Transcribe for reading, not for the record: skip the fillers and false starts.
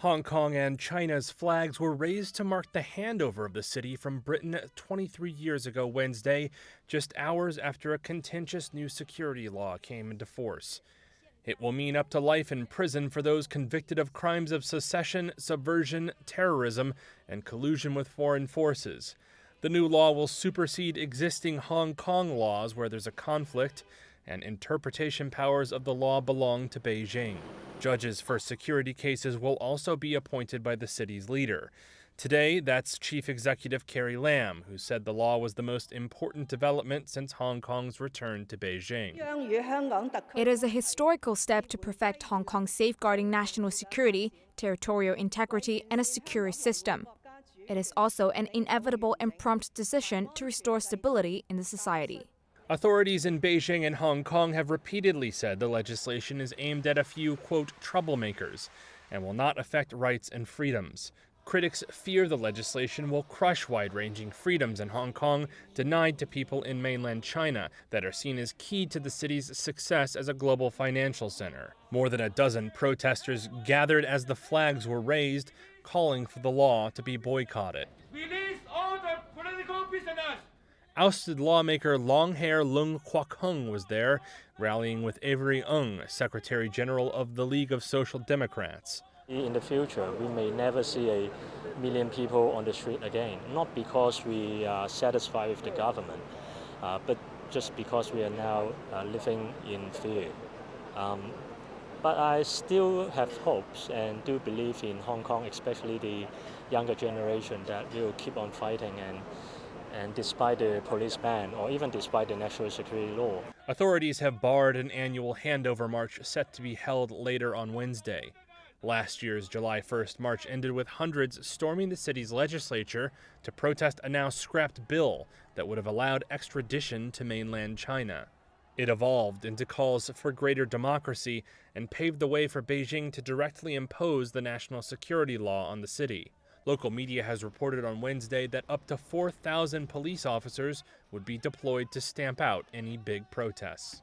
Hong Kong and China's flags were raised to mark the handover of the city from Britain 23 years ago Wednesday, just hours after a contentious new security law came into force. It will mean up to life in prison for those convicted of crimes of secession, subversion, terrorism, and collusion with foreign forces. The new law will supersede existing Hong Kong laws where there's a conflict, and interpretation powers of the law belong to Beijing. Judges for security cases will also be appointed by the city's leader. Today, that's Chief Executive Carrie Lam, who said the law was the most important development since Hong Kong's return to Beijing. It is a historical step to perfect Hong Kong's safeguarding national security, territorial integrity, and a secure system. It is also an inevitable and prompt decision to restore stability in the society. Authorities in Beijing and Hong Kong have repeatedly said the legislation is aimed at a few, quote, troublemakers and will not affect rights and freedoms. Critics fear the legislation will crush wide-ranging freedoms in Hong Kong denied to people in mainland China that are seen as key to the city's success as a global financial center. More than a dozen protesters gathered as the flags were raised, calling for the law to be boycotted. Release all the political prisoners! Ousted lawmaker Longhair Lung Kwok Hung was there, rallying with Avery Ng, Secretary General of the League of Social Democrats. In the future, we may never see a million people on the street again, not because we are satisfied with the government, but just because we are now living in fear. But I still have hopes and do believe in Hong Kong, especially the younger generation, that we will keep on fighting and despite the police ban or even despite the national security law. Authorities have barred an annual handover march set to be held later on Wednesday. Last year's July 1st march ended with hundreds storming the city's legislature to protest a now scrapped bill that would have allowed extradition to mainland China. It evolved into calls for greater democracy and paved the way for Beijing to directly impose the national security law on the city. Local media has reported on Wednesday that up to 4,000 police officers would be deployed to stamp out any big protests.